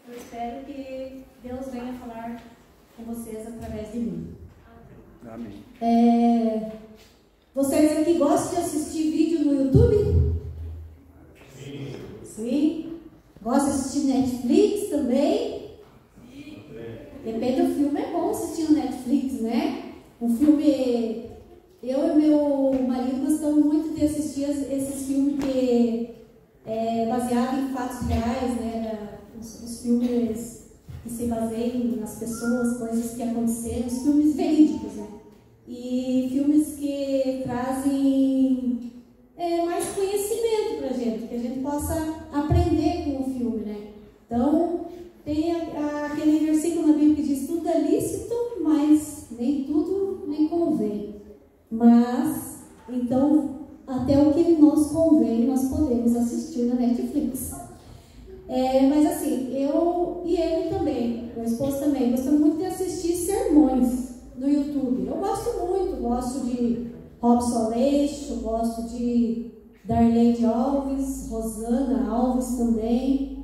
Eu espero que Deus venha falar com vocês através de mim. Amém. Vocês aqui gostam de assistir vídeo no YouTube? Sim. Sim? Gostam de assistir Netflix também? Sim. Depende do filme, é bom assistir no Netflix, né? Um filme... Eu e meu marido gostamos muito de assistir esses filmes que é baseado em fatos reais, né? Os filmes que se baseiam nas pessoas, coisas que aconteceram, os filmes verídicos, né? E filmes que trazem mais conhecimento pra gente, que a gente possa aprender com o filme, né? Então, tem aquele versículo na Bíblia que diz: tudo é lícito, mas nem tudo lhe convém. Mas, então, até o que nos convém, nós podemos assistir na Netflix. Mas assim, eu e ele também, meu esposo também, gostamos muito de assistir sermões no YouTube. Eu gosto de Robson Aleixo, gosto de Darlene Alves, Rosana Alves também,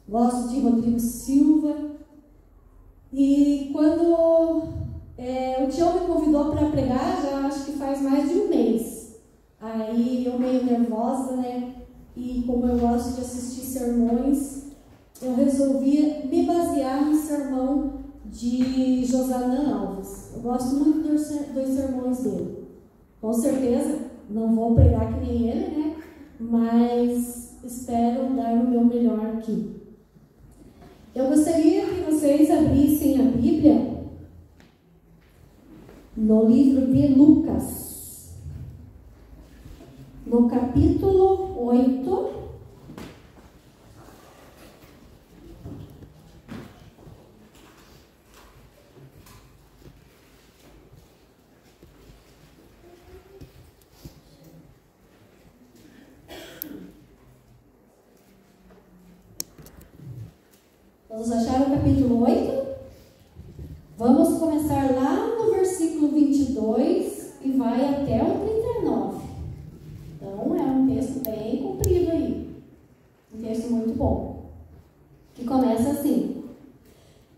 gosto de Rodrigo Silva. E quando o Tião me convidou para pregar, já acho que faz mais de um mês. Aí eu meio nervosa, né? E como eu gosto de assistir sermões, eu resolvi me basear no sermão de Josanã Alves. Eu gosto muito dos sermões dele. Com certeza, não vou pregar que nem ele, né? Mas espero dar o meu melhor aqui. Eu gostaria que vocês abrissem a Bíblia no livro de Lucas, no capítulo 8. Vamos achar o capítulo 8? Vamos começar lá no versículo 22 e vai até o 39. Então, é um texto bem comprido aí. Um texto muito bom. Que começa assim: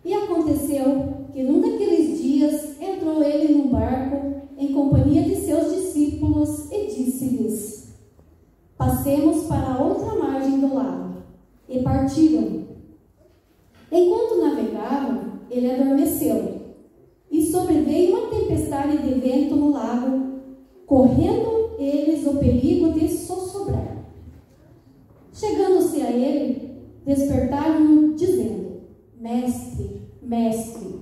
E aconteceu que num daqueles dias entrou ele num barco em companhia de seus discípulos e disse-lhes: Passemos para a outra margem do lago. E partiram. Enquanto navegavam, ele adormeceu, e sobreveio uma tempestade de vento no lago, correndo eles o perigo de sossobrar. Chegando-se a ele, despertaram-no, dizendo: Mestre, mestre,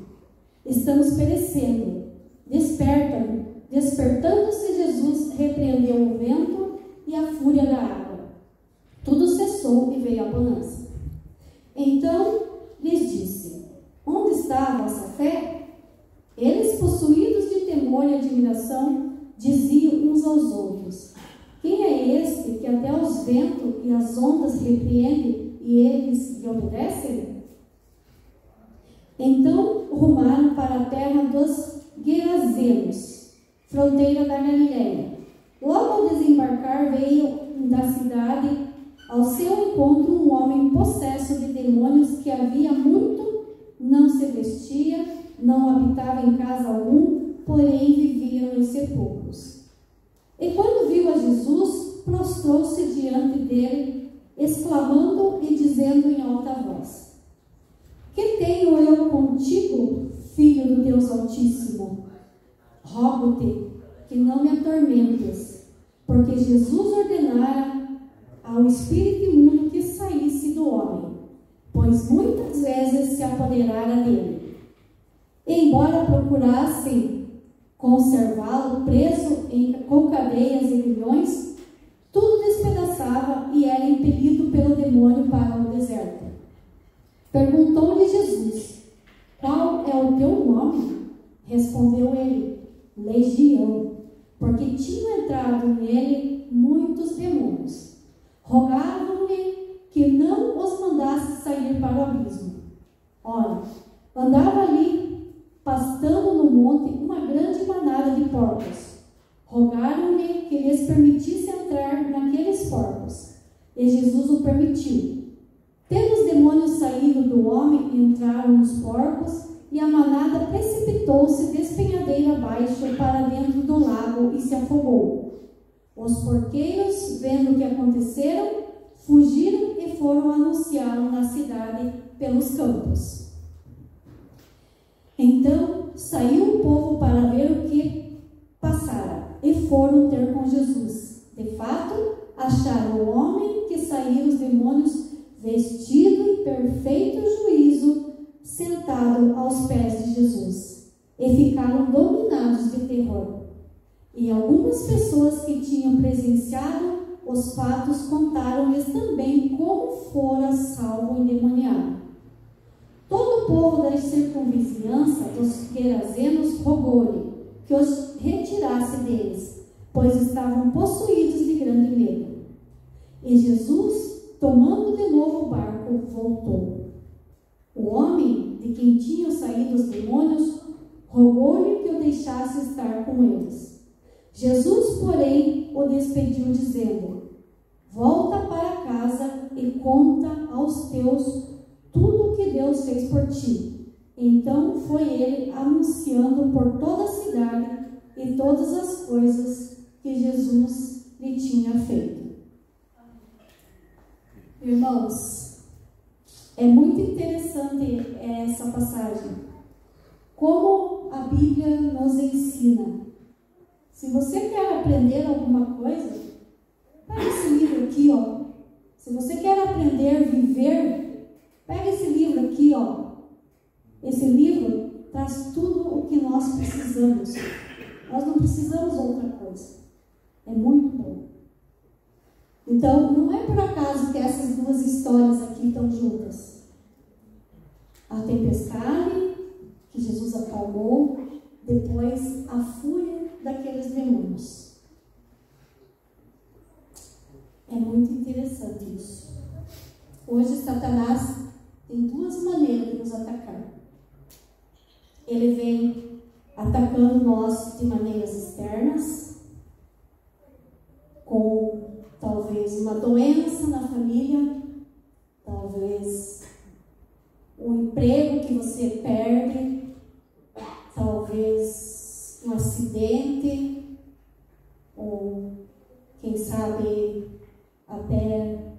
estamos perecendo. Desperta-nos. Despertando-se Jesus, repreendeu o vento e a fúria da água. Tudo cessou e veio a bonança. Então lhes disse: Onde está a vossa fé? Eles, possuídos de temor e admiração, diziam uns aos outros: Quem é este que até os ventos e as ondas repreende e eles lhe obedecem? Então rumaram para a terra dos Gerazenos, fronteira da Galileia. Logo ao desembarcar, veio da cidade ao seu encontro um homem possesso de demônios que havia muito não se vestia, não habitava em casa algum, porém vivia nos sepulcros. E quando viu a Jesus, prostrou-se diante dele, exclamando e dizendo em alta voz: Que tenho eu contigo, Filho do Deus Altíssimo? Rogo-te que não me atormentes, porque Jesus ordenara ao espírito imundo que saísse do homem, pois muitas vezes se apoderara dele. E, embora procurassem conservá-lo preso com cadeias e grilhões, tudo despedaçava e era impelido pelo demônio para o deserto. Perguntou-lhe Jesus: Qual é o teu nome? Respondeu ele: Legião, porque tinham entrado nele muitos demônios. Rogavam-lhe que não os mandasse sair para o abismo. Ora, andava ali, pastando no monte, uma grande manada de porcos. Rogaram-lhe que lhes permitisse entrar naqueles porcos. E Jesus o permitiu. Tendo os demônios saído do homem, entraram os porcos e a manada precipitou-se despenhadeira abaixo para dentro do lago e se afogou. Os porqueiros, vendo o que aconteceram, fugiram e foram anunciá-lo na cidade pelos campos. Então saiu o povo para ver o que passara e foram ter com Jesus. De fato, acharam o homem que saíra os demônios vestido em perfeito juízo, sentado aos pés de Jesus, e ficaram dominados de terror. E algumas pessoas que tinham presenciado os fatos contaram-lhes também como fora salvo o endemoniado. Todo o povo da circunvizinhança dos Gerazenos rogou-lhe que os retirasse deles, pois estavam possuídos de grande medo. E Jesus, tomando de novo o barco, voltou. O homem de quem tinham saído os demônios rogou-lhe que o deixasse estar com eles. Jesus, porém, o despediu, dizendo: volta para casa e conta aos teus tudo o que Deus fez por ti. Então foi ele anunciando por toda a cidade e todas as coisas que Jesus lhe tinha feito. Irmãos, é muito interessante essa passagem. Como a Bíblia nos ensina. Se você quer aprender alguma coisa, pega esse livro aqui, ó. Se você quer aprender a viver, pega esse livro aqui, ó. Esse livro traz tudo o que nós precisamos. Nós não precisamos outra coisa. É muito bom. Então, não é por acaso que essas duas histórias aqui estão juntas. A tempestade, que Jesus acalmou, depois a fúria daqueles demônios. É muito interessante isso. Hoje, Satanás tem duas maneiras de nos atacar. Ele vem atacando nós de maneiras externas, com talvez uma doença na família, talvez um emprego que você perde, talvez um acidente, ou quem sabe até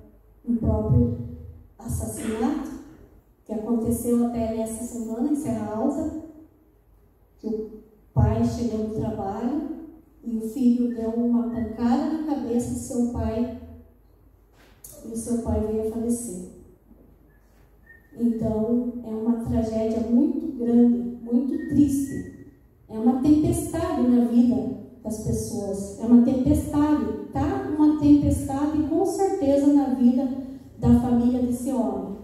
um próprio assassinato, que aconteceu até nessa semana em Serra Alta, que o pai chegou do trabalho e o filho deu uma pancada na cabeça do seu pai e o seu pai veio a falecer. Então, é uma tragédia muito grande, muito triste. É uma tempestade na vida das pessoas. É uma tempestade, tá? Uma tempestade com certeza na vida da família desse homem.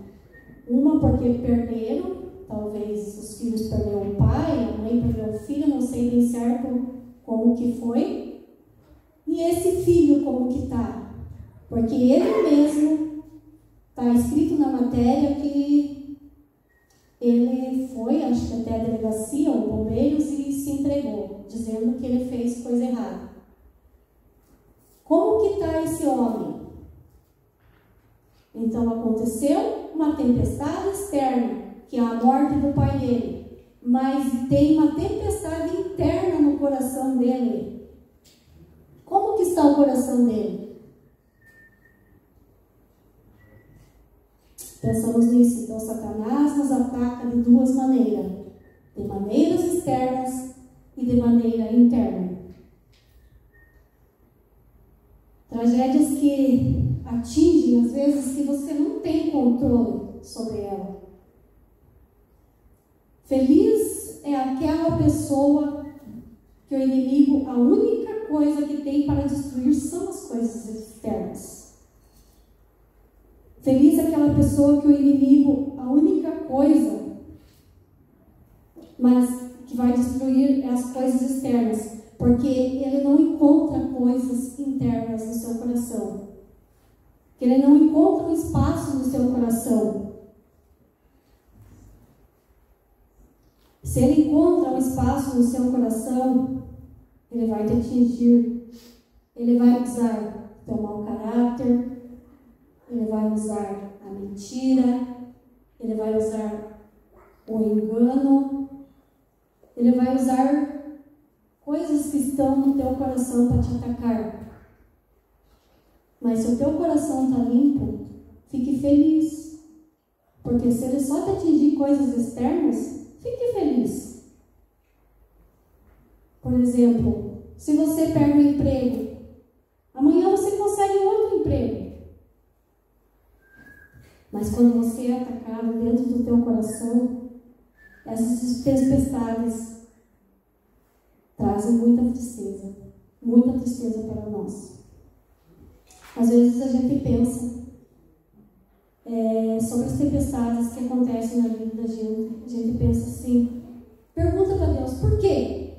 Uma porque perderam, talvez os filhos perderam o pai, a mãe perdeu o filho, não sei bem certo como que foi. E esse filho como que tá? Porque ele mesmo, está escrito na matéria que ele foi, acho que até a delegacia, ou bombeiros, e se entregou, dizendo que ele fez coisa errada. Como que está esse homem? Então aconteceu uma tempestade externa, que é a morte do pai dele, mas tem uma tempestade interna no coração dele. Como que está o coração dele? Pensamos nisso. Então Satanás nos ataca de duas maneiras, de maneiras externas e de maneira interna. Tragédias que atingem, às vezes, que você não tem controle sobre ela. Feliz é aquela pessoa que o inimigo, a única coisa que tem para destruir são as coisas externas. Feliz é aquela pessoa que o inimigo, a única coisa, mas que vai destruir as coisas externas, porque ele não encontra coisas internas no seu coração. Que ele não encontra um espaço no seu coração. Se ele encontra um espaço no seu coração, ele vai te atingir. Ele vai usar teu mau caráter, ele vai usar a mentira, ele vai usar o engano. Ele vai usar coisas que estão no teu coração para te atacar. Mas se o teu coração está limpo, fique feliz. Porque se ele só te atingir coisas externas, fique feliz. Por exemplo, se você perde o emprego, amanhã você consegue outro emprego. Mas quando você é atacado dentro do teu coração, essas tempestades trazem muita tristeza para nós. Às vezes a gente pensa sobre as tempestades que acontecem na vida da gente. A gente pensa assim, pergunta para Deus, por quê?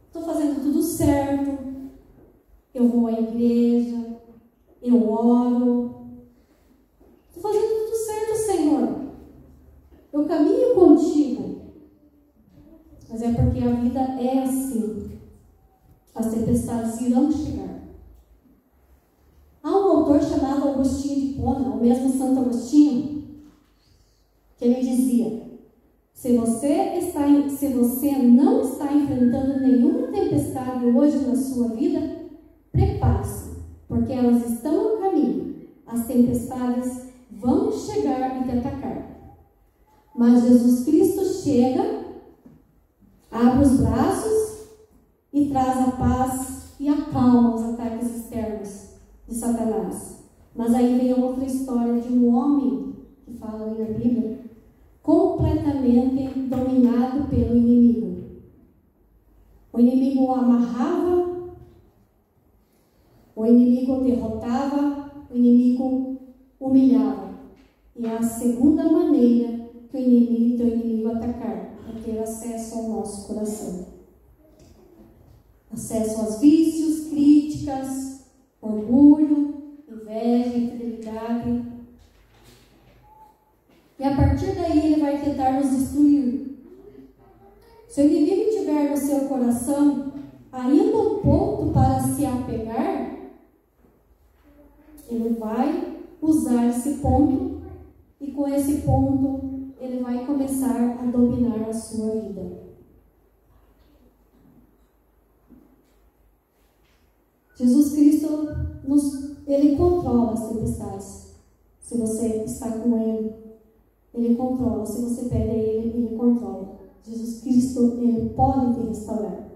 Estou fazendo tudo certo, eu vou à igreja, eu oro, estou fazendo tudo certo, Senhor. Eu caminho contigo. Mas é porque a vida é assim. As tempestades irão chegar. Há um autor chamado Agostinho de Hipona, o mesmo Santo Agostinho, que ele dizia: se você não está enfrentando nenhuma tempestade hoje na sua vida, prepare-se, porque elas estão no caminho. As tempestades vão chegar e te atacar. Mas Jesus Cristo chega, abre os braços e traz a paz e acalma os ataques externos de Satanás. Mas aí vem outra história de um homem, que fala ali na Bíblia, completamente dominado pelo inimigo. O inimigo o amarrava, o inimigo o derrotava, o inimigo humilhava. E a segunda maneira que o inimigo atacar é ter acesso ao nosso coração. Acesso aos vícios, críticas, orgulho, inveja, infidelidade. E a partir daí ele vai tentar nos destruir. Se o inimigo tiver no seu coração ainda um ponto para se apegar, ele vai usar esse ponto e com esse ponto ele vai começar a dominar a sua vida. Jesus Cristo, ele controla as tempestades. Se você está com Ele, Ele controla. Se você pede a Ele, Ele controla. Jesus Cristo, Ele pode te restaurar.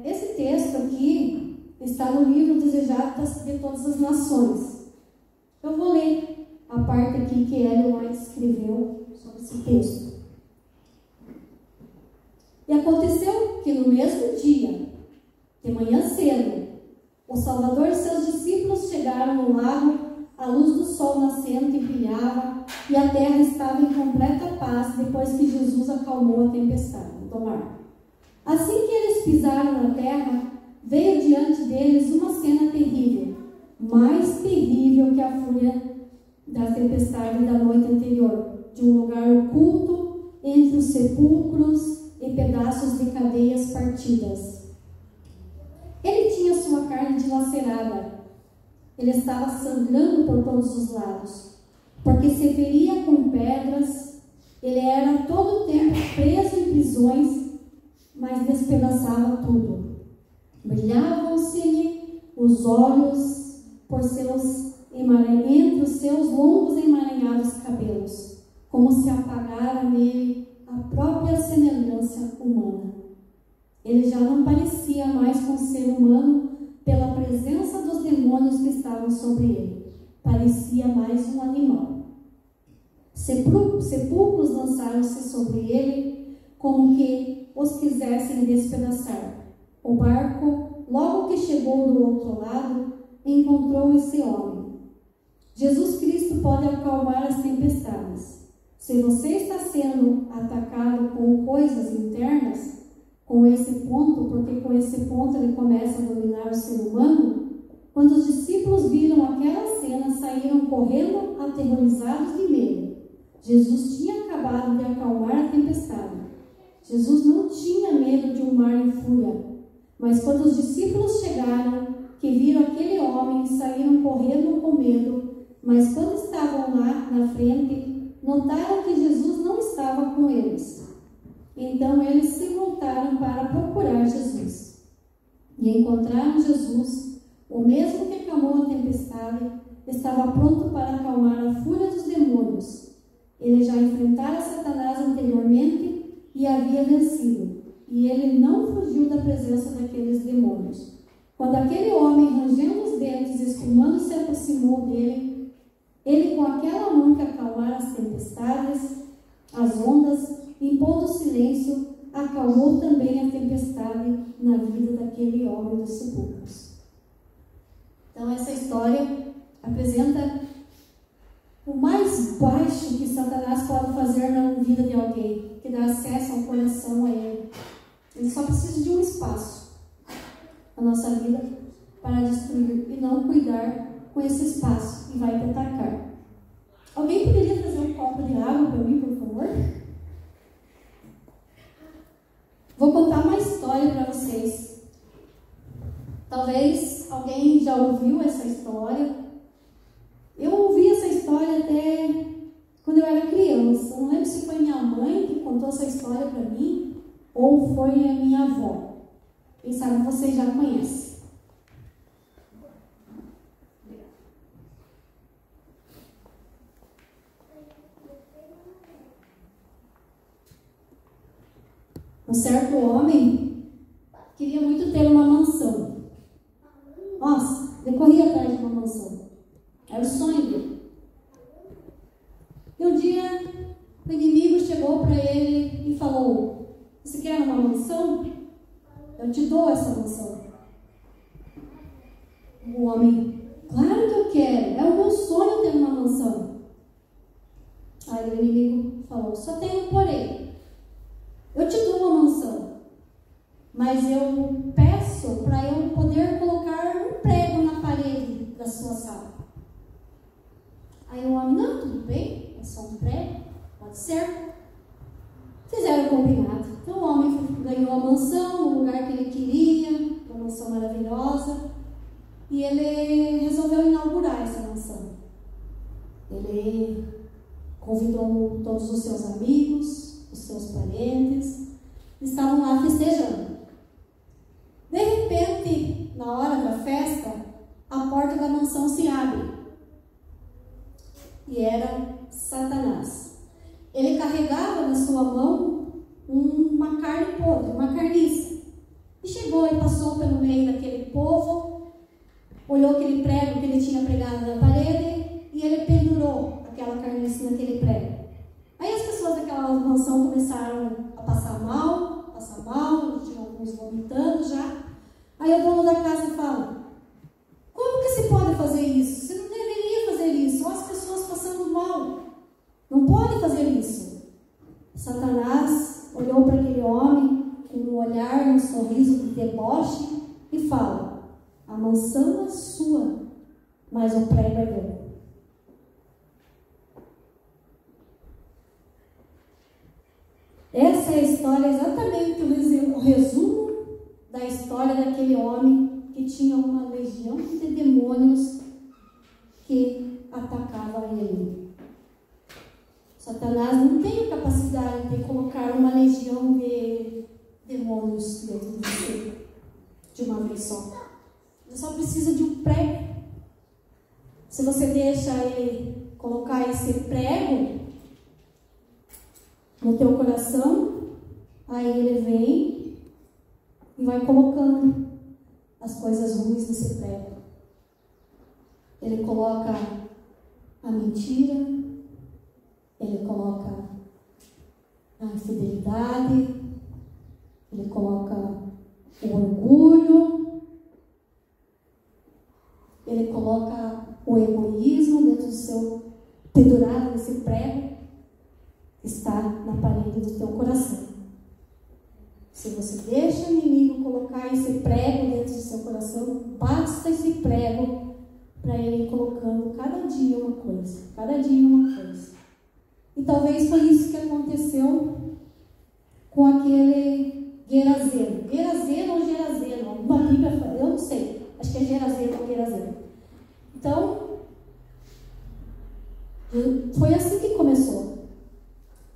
Esse texto aqui está no livro Desejado de Todas as Nações. Eu vou ler a parte aqui que Ellen White escreveu sobre esse texto. E aconteceu que no mesmo dia, de manhã cedo, o Salvador e seus discípulos chegaram no lago, a luz do sol nascente brilhava e a terra estava em completa paz depois que Jesus acalmou a tempestade do mar. Assim que eles pisaram na terra, veio diante deles uma cena terrível, mais terrível que a fúria da tempestade da noite anterior, de um lugar oculto entre os sepulcros e pedaços de cadeias partidas. Ele tinha sua carne dilacerada. Ele estava sangrando por todos os lados, porque se feria com pedras. Ele era todo o tempo preso em prisões, mas despedaçava tudo. Brilhavam-se-lhe os olhos entre os seus longos emaranhados cabelos, como se apagara nele a própria semelhança humana. Ele já não parecia mais com ser humano pela presença dos demônios que estavam sobre ele. Parecia mais um animal. Sepulcros lançaram-se sobre ele, como que os quisessem despedaçar. O barco, logo que chegou do outro lado, encontrou esse homem. Jesus Cristo pode acalmar as tempestades. Se você está sendo atacado com coisas internas, com esse ponto, porque com esse ponto ele começa a dominar o ser humano, quando os discípulos viram aquela cena, saíram correndo, aterrorizados de medo. Jesus tinha acabado de acalmar a tempestade. Jesus não tinha medo de um mar em fúria. Mas quando os discípulos chegaram, que viram aquele homem, saíram correndo com medo. Mas quando estavam lá, na frente, notaram que Jesus não estava com eles. Então eles se voltaram para procurar Jesus. E encontraram Jesus, o mesmo que acalmou a tempestade, estava pronto para acalmar a fúria dos demônios. Ele já enfrentara Satanás anteriormente e havia vencido, e ele não fugiu da presença daqueles demônios. Quando aquele homem, rangendo os dentes e espumando, se aproximou dele, ele, com aquela mão que acalmara as tempestades, as ondas, impondo silêncio, acalmou também a tempestade na vida daquele homem dos sepulcros. Então, essa história apresenta o mais baixo que Satanás pode fazer na vida de alguém, que dá acesso ao coração a ele. Ele só precisa de um espaço na nossa vida para destruir e não cuidar com esse espaço e vai te atacar. Alguém poderia trazer um copo de água para mim, por favor? Vou contar uma história para vocês. Talvez alguém já ouviu essa história. Eu ouvi essa história até quando eu era criança. Não lembro se foi minha mãe que contou essa história para mim ou foi a minha avó. Quem sabe vocês já conhecem. Um certo homem queria muito ter uma mansão. Nossa, decorria atrás de uma mansão. Era o sonho dele. E um dia, o inimigo chegou para ele e falou: você quer uma mansão? Eu te dou essa mansão. O homem: claro que eu quero. É o meu sonho ter uma mansão. Aí o inimigo falou: só tem um porém. Eu te dou uma mansão, mas eu peço para eu poder colocar um prego na parede da sua sala. Aí o homem: não, tudo bem, é só um prego, pode ser. Fizeram combinado. Então o homem ganhou a mansão, no lugar que ele queria, uma mansão maravilhosa, e ele resolveu inaugurar essa mansão. Ele convidou todos os seus amigos, os seus parentes, estavam lá festejando. De repente, na hora da festa, a porta da mansão se abre. E era Satanás. Ele carregava na sua mão uma carne podre, uma carniça. E chegou e passou pelo meio daquele povo, olhou aquele prego que ele tinha pregado na parede e ele pendurou aquela carniça naquele prego. Aí as pessoas daquela mansão começaram a passar mal, tinha alguns vomitando já. Aí o dono da casa fala: como que se pode fazer isso? Você não deveria fazer isso. Olha as pessoas passando mal. Não pode fazer isso. Satanás olhou para aquele homem com um olhar, um sorriso de deboche e fala: a mansão é sua, mas o prego é meu. Essa é a história, exatamente o resumo da história daquele homem que tinha uma legião de demônios que atacava ele. Satanás não tem a capacidade de colocar uma legião de demônios dentro de você de uma vez só. Ele só precisa de um prego. Se você deixa ele colocar esse prego no teu coração, aí ele vem e vai colocando as coisas ruins nesse prego. Ele coloca a mentira, ele coloca a infidelidade, ele coloca o orgulho, ele coloca o egoísmo dentro do seu, pendurado nesse prego que está na parede do teu coração. Se você deixa o inimigo colocar esse prego dentro do seu coração, basta esse prego para ele ir colocando cada dia uma coisa, cada dia uma coisa. E talvez foi isso que aconteceu com aquele Gerazeno. Gerazeno ou Gerazeno? Alguma Bíblia, eu não sei. Acho que é Gerazeno ou Gerazeno. Então, Foi assim que começou.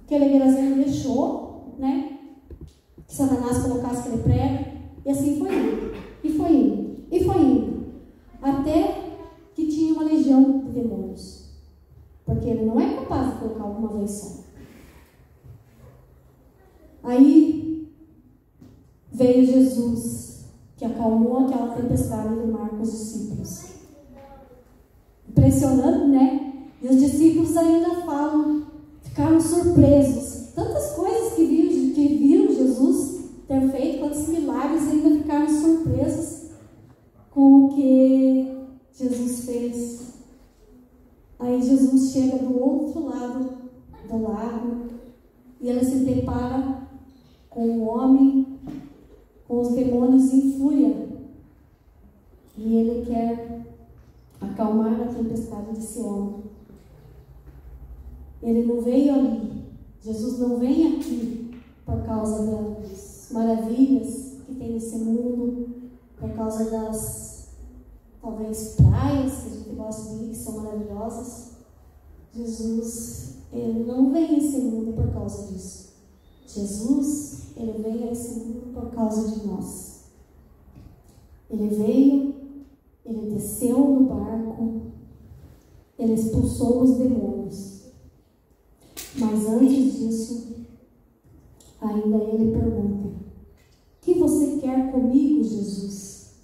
Aquele Gerazeano deixou, né? Que Satanás colocasse aquele prego. E assim foi indo. E foi indo. E foi indo. Até que tinha uma legião de demônios. Porque ele não é capaz de colocar uma vez só. Aí veio Jesus, que acalmou aquela tempestade do mar com os discípulos. Impressionante, né? E os discípulos ainda falam, ficaram surpresos. Tantas coisas que viram Jesus ter feito, quantos milagres, ainda ficaram surpresos com o que Jesus fez. Aí Jesus chega do outro lado do lago e ele se depara com o homem, com os demônios em fúria. E ele quer acalmar a tempestade desse homem. Ele não veio ali. Jesus não vem aqui por causa das maravilhas que tem nesse mundo, por causa das, talvez, praias que a gente gosta de ir, que são maravilhosas. Jesus, ele não vem a esse mundo por causa disso. Jesus, ele veio a esse mundo por causa de nós. Ele veio, ele desceu no barco, ele expulsou os demônios. Mas antes disso, ainda ele pergunta: o que você quer comigo, Jesus?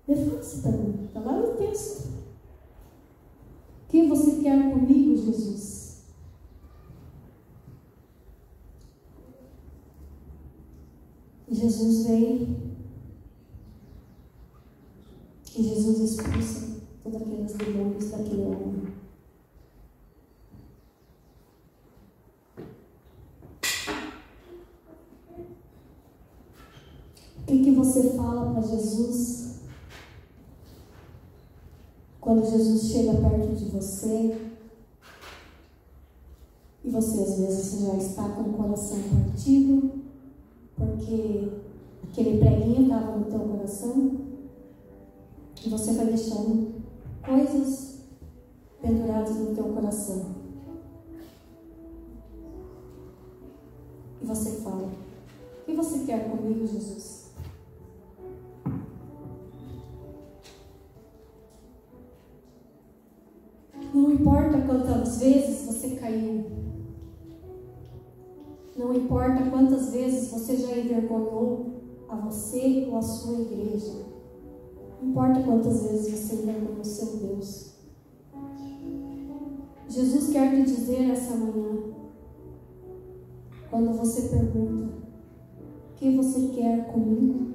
Ele faz essa pergunta, está lá no texto. O que você quer comigo, Jesus? E Jesus vem e Jesus expulsa todos aqueles demônios daquele homem. O que você fala para Jesus quando Jesus chega perto de você e você às vezes já está com o coração partido porque aquele preguinho estava no teu coração e você vai deixando coisas penduradas no teu coração e você fala: o que você quer comigo, Jesus? Não importa quantas vezes você caiu, não importa quantas vezes você já envergonhou a você ou a sua igreja, não importa quantas vezes você envergonhou o seu Deus. Jesus quer te dizer essa manhã, quando você pergunta: o que você quer comigo?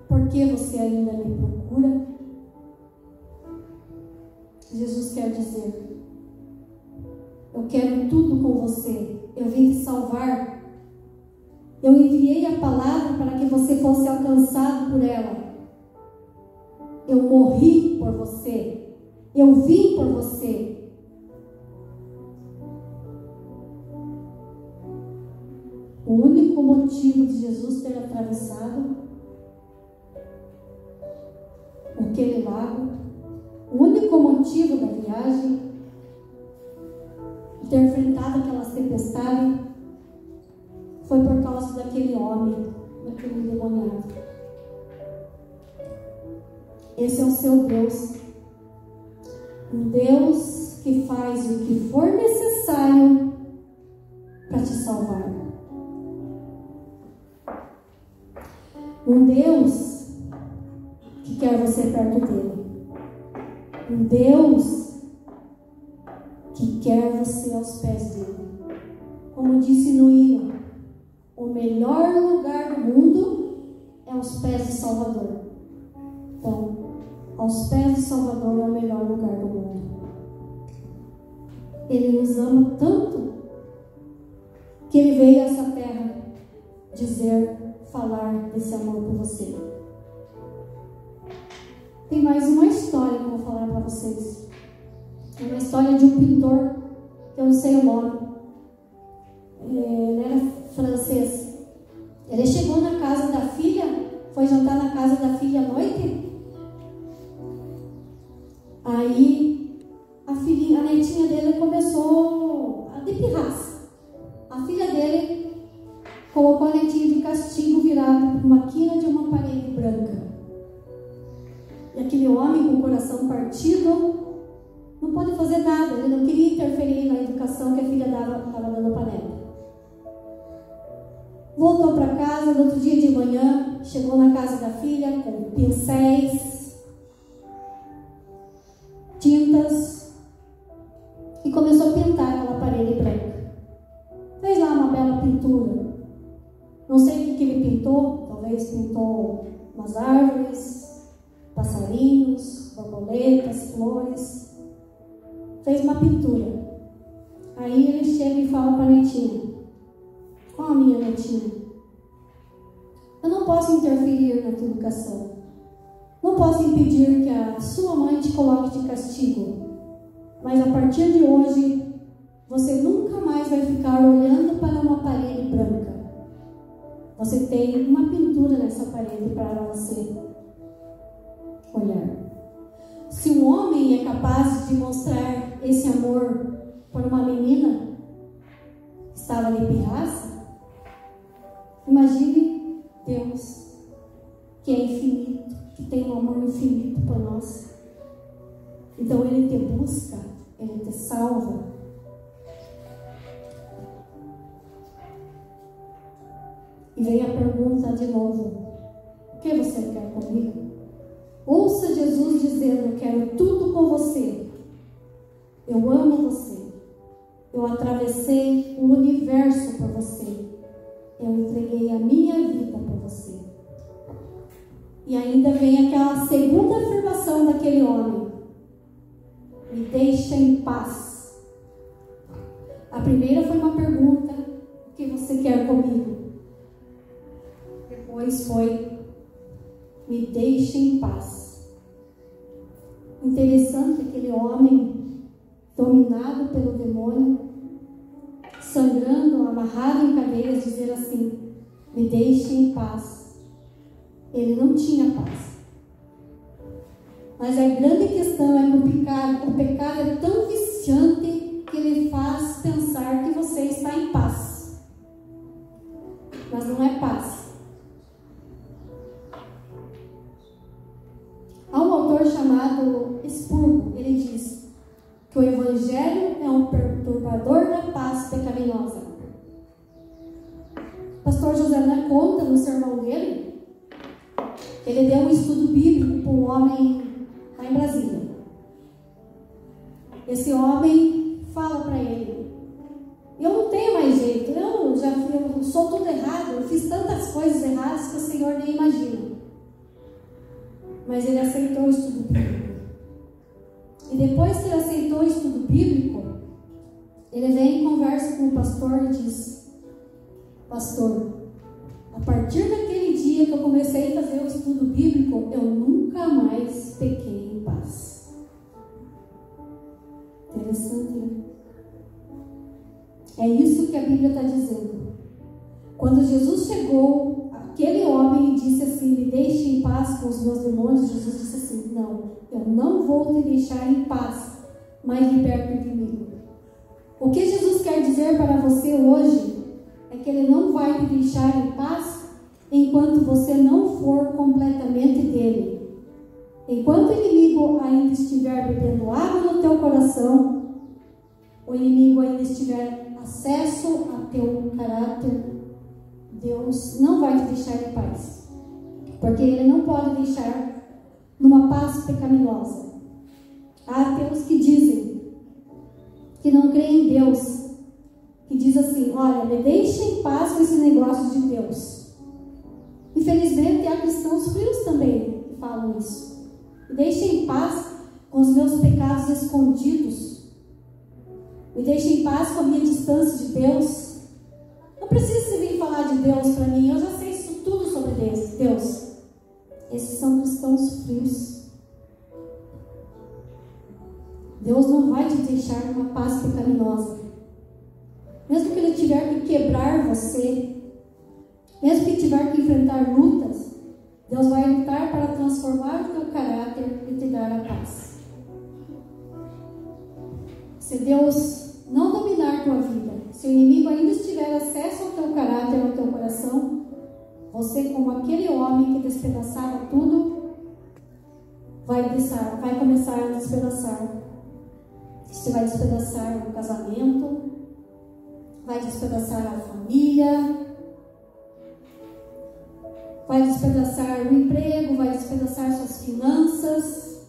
Por que você ainda me procura? Jesus quer dizer: eu quero tudo com você. Eu vim te salvar. Eu enviei a palavra para que você fosse alcançado por ela. Eu morri por você. Eu vim por você. O único motivo de Jesus ter atravessado aquele lago, o único motivo da viagem, de ter enfrentado aquela tempestade, foi por causa daquele homem, daquele endemoniado. Esse é o seu Deus. Um Deus que faz o que for necessário para te salvar. Um Deus que quer você perto dele. Um Deus que quer você aos pés dele. Como disse no hino, o melhor lugar do mundo é aos pés do Salvador. Então, aos pés do Salvador é o melhor lugar do mundo. Ele nos ama tanto que ele veio a essa terra falar desse amor por você. Tem mais uma história que eu vou falar para vocês. É uma história de um pintor, que eu não sei o nome. Ele era francês. Ele chegou na casa da filha, foi jantar na casa da filha à noite. Aí a a netinha dele começou a ter pirraça. A filha dele colocou a netinha de castigo virado por uma quina de uma parede branca. E aquele homem com o coração partido não pode fazer nada, ele não queria interferir na educação que a filha estava dando para ela. Voltou para casa, no outro dia de manhã, chegou na casa da filha com pincéis, tintas e começou a pintar aquela parede branca. Fez lá uma bela pintura. Não sei o que ele pintou, talvez pintou umas árvores, passarinhos, borboletas, flores. Fez uma pintura. Aí ele chega e fala para a netinha: ó, minha netinha, eu não posso interferir na tua educação. Não posso impedir que a sua mãe te coloque de castigo. Mas a partir de hoje, você nunca mais vai ficar olhando para uma parede branca. Você tem uma pintura nessa parede para você olhar. Se um homem é capaz de mostrar esse amor por uma menina que estava de pirraça, imagine Deus, que é infinito, que tem um amor infinito por nós. Então Ele te busca, Ele te salva. E vem a pergunta de novo: o que você quer comigo? Ouça Jesus dizendo: eu quero tudo com você. Eu amo você. Eu atravessei o universo por você. Eu entreguei a minha vida por você. E ainda vem aquela segunda afirmação daquele homem: me deixa em paz. A primeira foi uma pergunta: o que você quer comigo? Depois foi: me deixa em paz. Interessante, aquele homem dominado pelo demônio, sangrando, amarrado em cadeiras, dizer assim: me deixe em paz. Ele não tinha paz. Mas a grande questão é que o pecado é tão viciante que ele faz pensar que você está em paz. Mas não é paz. Há um autor chamado Spurgeon, ele diz que o Evangelho é um perturbador da paz pecaminosa. O pastor José Né conta no sermão dele, ele deu um estudo bíblico para um homem lá em Brasília. Esse homem fala para ele: eu não tenho mais jeito, eu sou tudo errado, eu fiz tantas coisas erradas que o Senhor nem imagina. Mas ele aceitou o estudo bíblico. E depois que ele aceitou o estudo bíblico, ele vem e conversa com o pastor e diz: pastor, a partir daquele dia que eu comecei a fazer o estudo bíblico, eu nunca mais pequei em paz. Interessante, né? É isso que a Bíblia está dizendo. Quando Jesus chegou, aquele homem disse assim: me deixe em paz com os meus demônios. Jesus disse assim: não, eu não vou te deixar em paz, mas liberto de mim. O que Jesus quer dizer para você hoje é que Ele não vai te deixar em paz enquanto você não for completamente dele. Enquanto o inimigo ainda estiver bebendo água no teu coração, o inimigo ainda estiver acesso a teu caráter, Deus não vai te deixar em paz, porque Ele não pode deixar numa paz pecaminosa. Há ateus que dizem que não creem em Deus, que diz assim: olha, me deixe em paz com esse negócio de Deus. Infelizmente há cristãos frios também que falam isso. Me deixe em paz com os meus pecados escondidos. Me deixe em paz com a minha distância de Deus. Não precisa vir falar de Deus para mim, eu já sei isso tudo sobre Deus. Esses são cristãos frios. Deus não vai te deixar numa paz pecaminosa. Mesmo que Ele tiver que quebrar você, mesmo que tiver que enfrentar lutas, Deus vai lutar para transformar o teu caráter e te dar a paz. se Deus não dominar a tua vida, se o inimigo ainda tiver acesso ao teu caráter, ao teu coração, você, como aquele homem que despedaçava tudo, vai começar a despedaçar. Você vai despedaçar o casamento, vai despedaçar a família, vai despedaçar o emprego, vai despedaçar suas finanças,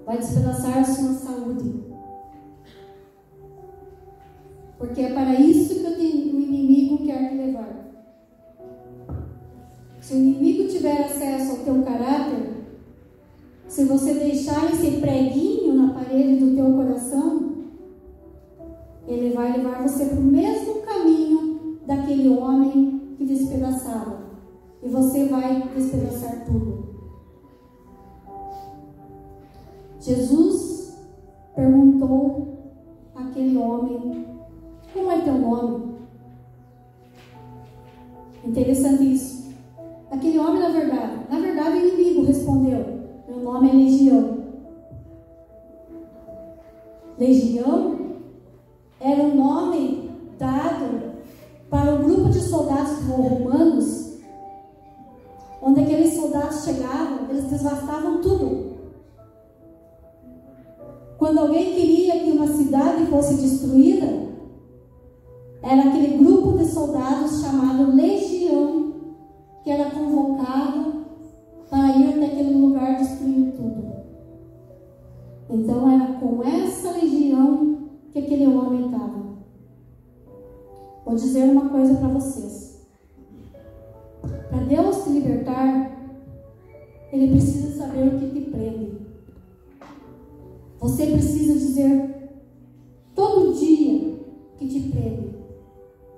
vai despedaçar sua saúde. Porque é para isso que o inimigo quer te levar. Se o inimigo tiver acesso ao teu caráter, se você deixar esse preguinho na parede do teu coração, ele vai levar você para o mesmo caminho daquele homem que despedaçava. E você vai despedaçar tudo. Jesus perguntou àquele homem: como é teu nome? Interessante isso. Aquele homem, na verdade o inimigo respondeu: meu nome é Legião. Legião era um nome dado para um grupo de soldados romanos, onde aqueles soldados chegavam, eles devastavam tudo. Quando alguém queria que uma cidade fosse destruída, era aquele grupo de soldados chamado Legião, que era convocado para ir até aquele lugar destruir tudo. Então era com essa legião que aquele homem estava. Vou dizer uma coisa para vocês. Para Deus te libertar, Ele precisa saber o que te prende. Você precisa dizer todo dia o que te prende.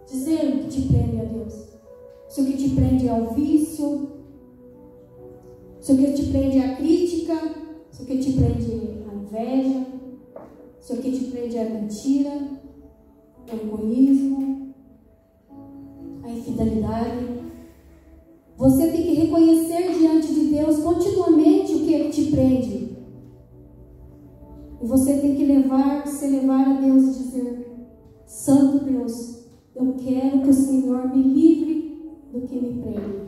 Dizer o que te prende a Deus. Se o que te prende é o vício, se o que te prende é a crítica, se o que te prende é a inveja, se o que te prende é a mentira, o egoísmo, a infidelidade. Você tem que reconhecer diante de Deus continuamente o que te prende. E você tem que se levar a Deus e dizer: Santo Deus, eu quero que o Senhor me livre do que me prende.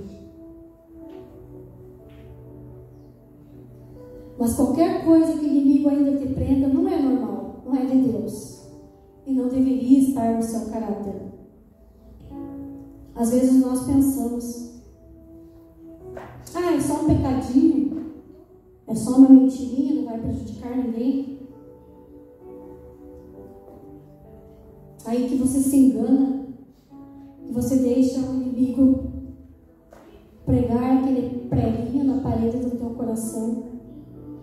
Mas qualquer coisa que o inimigo ainda te prenda não é normal, não é de Deus. E não deveria estar no seu caráter. Às vezes nós pensamos: é só um pecadinho, é só uma mentirinha, não vai prejudicar ninguém. Aí que você se engana, que você deixa o inimigo pregar aquele preguinho na parede do teu coração,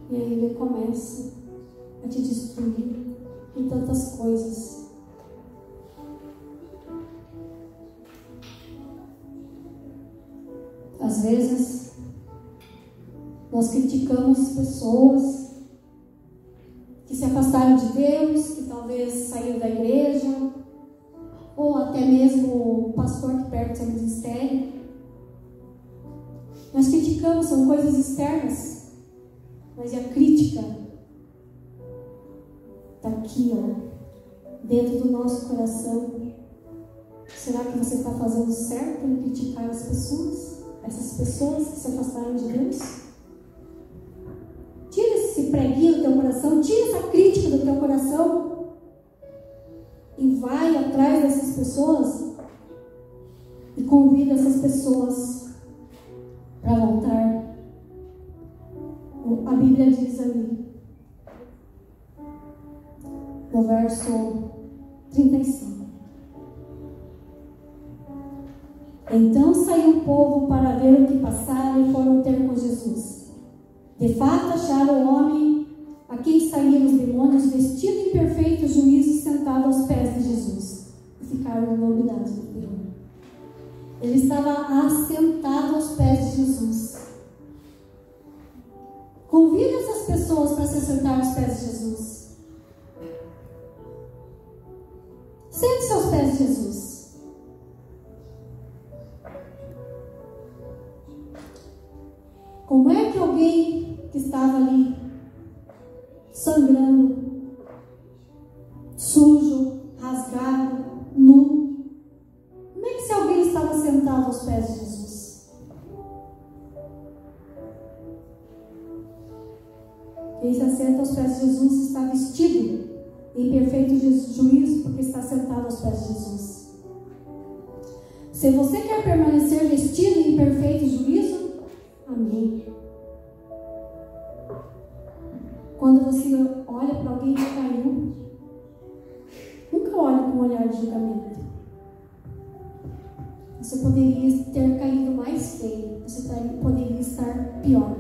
e aí ele começa a te destruir em tantas coisas. Às vezes nós criticamos pessoas que se afastaram de Deus, que talvez saíram da igreja, ou até mesmo o pastor que perde seu ministério. Nós criticamos, são coisas externas, mas a crítica está aqui, dentro do nosso coração. Será que você está fazendo certo em criticar as pessoas? Essas pessoas que se afastaram de Deus? Tira esse preguinho do teu coração, tira essa crítica do teu coração e vai atrás dessas pessoas e convida essas pessoas para voltar. A Bíblia diz ali, no verso 35: Então saiu o povo para ver o que passara e foram ter com Jesus. De fato acharam o homem a quem saíram os demônios vestido em perfeito juízo, sentado aos pés de Jesus. E ficaram novidades do terror. Ele estava assentado aos pés de Jesus. Convide essas pessoas para se sentar aos pés de Jesus. Sente-se aos pés de Jesus. Como é que alguém que estava ali sangrando, sujo, rasgado, nu. Como é que se alguém estava sentado aos pés de Jesus? Quem se assenta aos pés de Jesus está vestido em perfeito juízo, porque está sentado aos pés de Jesus. Se você quer permanecer vestido em perfeito juízo, amém. Quando você olha para alguém que caiu, nunca olhe com um olhar de julgamento. Você poderia ter caído mais feio, você poderia estar pior.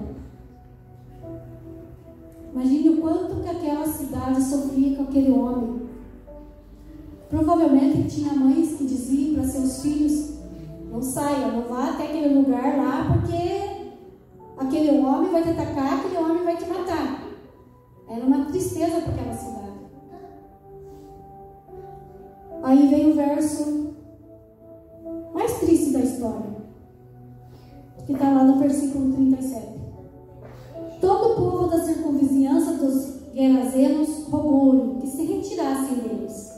Imagine o quanto que aquela cidade sofria com aquele homem. Provavelmente tinha mães que diziam para seus filhos: não saia, não vá até aquele lugar lá, porque aquele homem vai te atacar, aquele homem vai te matar. Era uma tristeza para aquela cidade. Aí vem o verso mais triste da história, que está lá no versículo 37. Todo o povo da circunvizinhança dos Gerazenos rogou-lhe que se retirassem deles,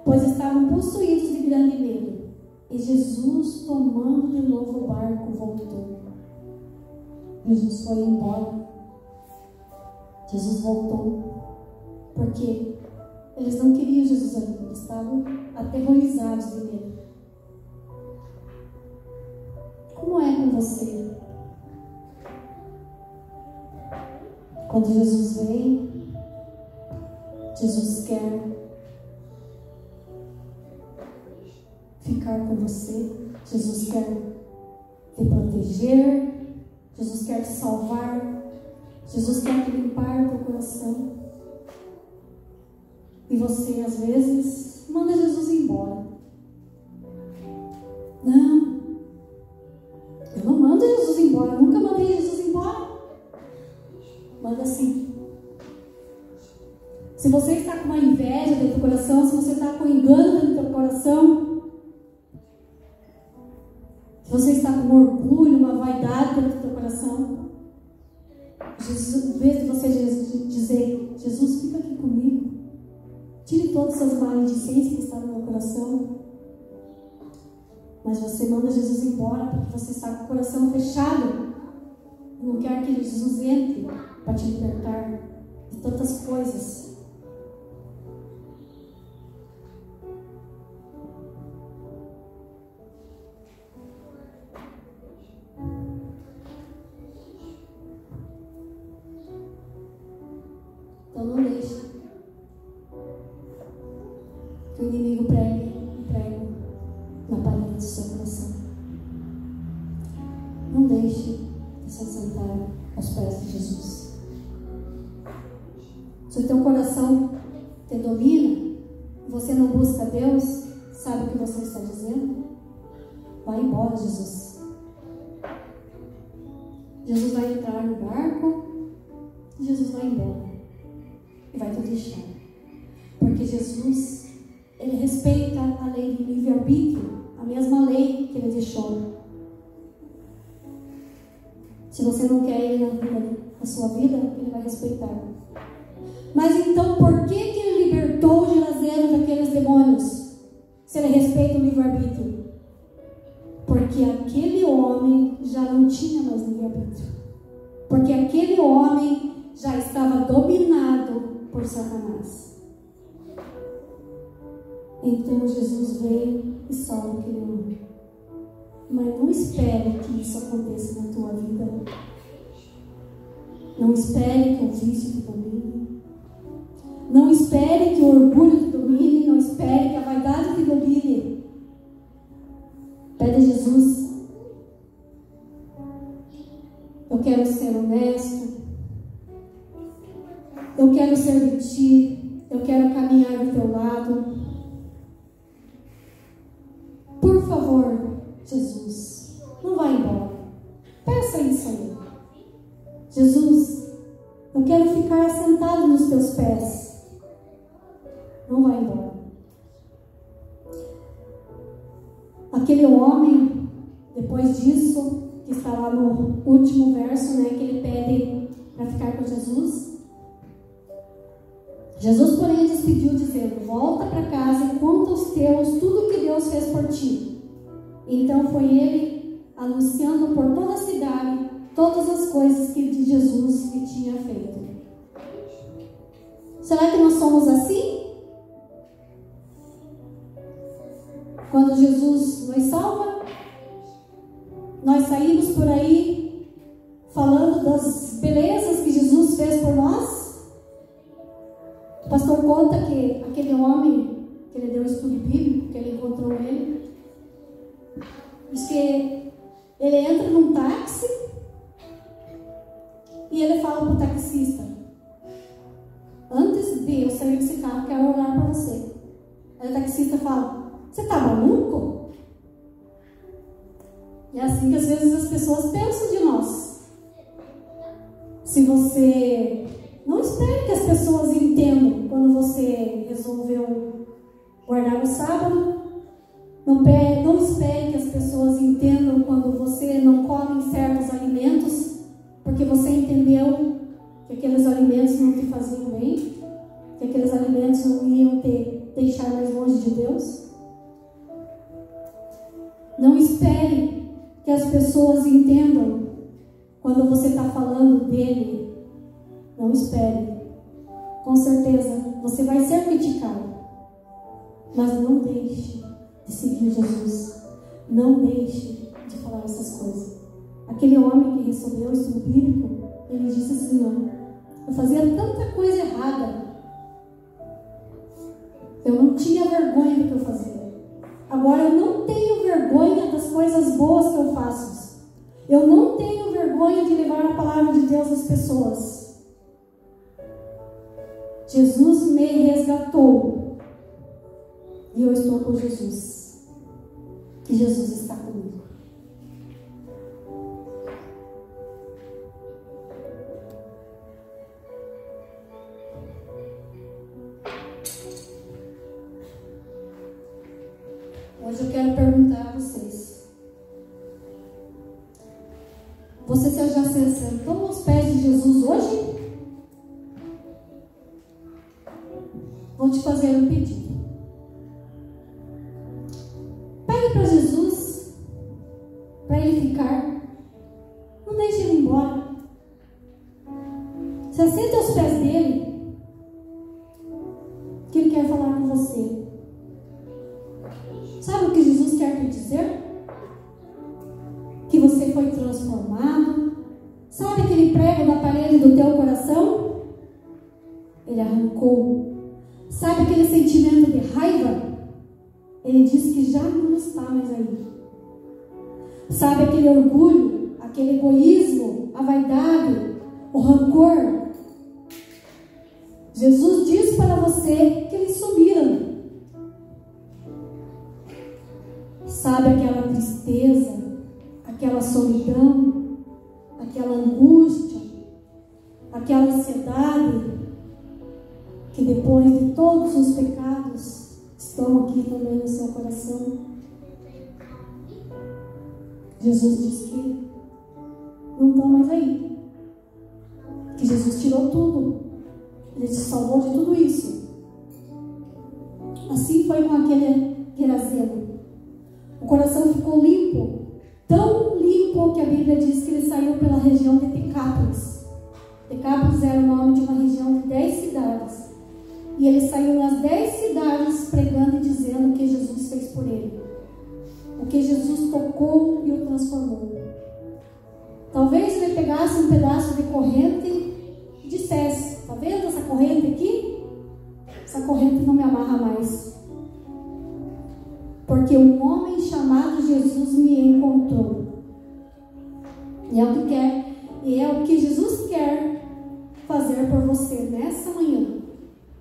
pois estavam possuídos de grande medo. E Jesus, tomando de novo o barco, voltou. Jesus foi embora. Jesus voltou, porque eles não queriam Jesus ali, eles estavam aterrorizados de medo. Como é com você? Quando Jesus vem, Jesus quer ficar com você, Jesus quer te proteger, Jesus quer te salvar, Jesus quer te limpar o teu coração. E você, às vezes, manda Jesus embora. Não, eu não mando Jesus embora, eu nunca mandei Jesus embora. Manda sim. Se você está com uma inveja dentro do coração, se você está com engano dentro do teu coração, se você está com orgulho, uma vaidade dentro do teu coração, Jesus, em vez de você dizer: Jesus, fica aqui comigo, tire todas essas maledicências que estão no meu coração, mas você manda Jesus embora porque você está com o coração fechado, não quer que Jesus entre para te libertar de tantas coisas. Então não deixe que o inimigo pregue na parede do seu coração. Não deixe de se sentar aos pés de Jesus. Se o teu coração te domina, você não busca Deus, sabe o que você está dizendo? Vai embora, Jesus. Jesus vai entrar no barco e Jesus vai embora. E vai te deixar. Porque Jesus, Ele respeita a lei do livre-arbítrio, a mesma lei que Ele deixou. Se você não quer Ele na sua vida, Ele vai respeitar. Mas então, por que Ele libertou o Geraseno daqueles demônios? Se Ele respeita o livre-arbítrio? Porque aquele homem já não tinha mais livre-arbítrio. Porque aquele homem já estava dominado por Satanás. Então Jesus veio e salva aquele homem. Mas não espere que isso aconteça na tua vida. Não espere que o vício te domine. Não espere que o orgulho te domine. Não espere que a vaidade te domine. Pede a Jesus: eu quero ser honesto. Eu quero ser de ti. Eu quero caminhar do teu lado. Por favor, Jesus, não vá embora. Peça isso aí. Jesus, eu quero ficar sentado nos teus pés. Não vá embora. Aquele homem, depois disso, que está lá no último verso, né, que ele pede para ficar com Jesus, Jesus, porém, despediu, dizendo: volta para casa e conta aos teus tudo o que Deus fez por ti. Então foi ele anunciando por toda a cidade todas as coisas que de Jesus lhe tinha feito. Será que nós somos assim? Quando Jesus nos salva, nós saímos por aí falando das belezas que Jesus fez por nós. O pastor conta que aquele homem que ele deu estudo bíblico, que ele encontrou ele, diz que ele entra num táxi e ele fala para o taxista: antes de eu sair desse carro, quero orar para você. Aí o taxista fala: você tá maluco? É assim que às vezes as pessoas pensam de nós. Se você não espere que as pessoas entendam quando você resolveu guardar o sábado, não espere que as pessoas entendam quando você não come certos alimentos, porque você entendeu que aqueles alimentos não te faziam bem, que aqueles alimentos não iam te deixar mais longe de Deus. Não espere que as pessoas entendam quando você está falando dele. Não espere. Com certeza você vai ser criticado, mas não deixe de seguir Jesus. Não deixe de falar essas coisas. Aquele homem que recebeu o estudo bíblico, ele disse assim: ó, eu fazia tanta coisa errada, eu não tinha vergonha do que eu fazia. Agora eu não tenho vergonha das coisas boas que eu faço. Eu não tenho vergonha de levar a palavra de Deus às pessoas. Jesus me resgatou e eu estou com Jesus. E Jesus está comigo. Hoje eu quero perguntar a vocês: você já se sentou aos pés de Jesus hoje? Vou te fazer um pedido. Pegue para Jesus, para ele ficar. Não deixe ele ir embora. Se assente aos pés dele, que ele quer falar com você. Sabe o que Jesus quer te dizer? Que você foi transformado. Sabe aquele prego da parede do teu coração? Ele arrancou. Sabe aquele sentimento de raiva? Ele diz que já não está mais aí. Sabe aquele orgulho, aquele egoísmo, a vaidade, o rancor? Jesus diz para você que eles sumiram. Sabe aquela tristeza, aquela solidão, aquela angústia, aquela ansiedade, que depois de todos os pecados estão aqui também no seu coração? Jesus diz que não estão mais aí, que Jesus tirou tudo, ele te salvou de tudo isso. Assim foi com aquele Geraseno. O coração ficou limpo, tão limpo que a Bíblia diz que ele saiu pela região de Decápolis. Decápolis era o nome de uma região de 10 cidades. E ele saiu nas 10 cidades pregando e dizendo o que Jesus fez por ele. O que Jesus tocou e o transformou. Talvez ele pegasse um pedaço de corrente e dissesse: está vendo essa corrente aqui? Essa corrente não me amarra mais. Porque um homem chamado Jesus me encontrou. E é o que quer. E é o que Jesus quer fazer por você nessa manhã.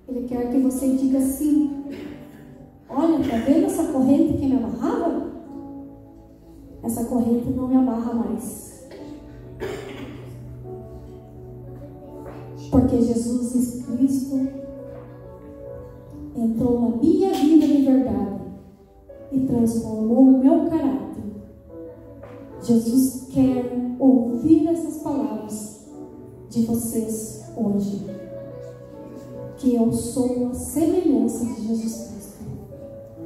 Ele quer que você diga assim: olha, está vendo essa corrente que me amarrava? Essa corrente não me amarra mais. Porque Jesus Cristo entrou na minha vida de verdade e transformou o meu caráter. Jesus quer ouvir essas palavras de vocês hoje. que eu sou a semelhança de Jesus Cristo.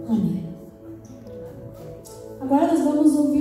Amém. Agora nós vamos ouvir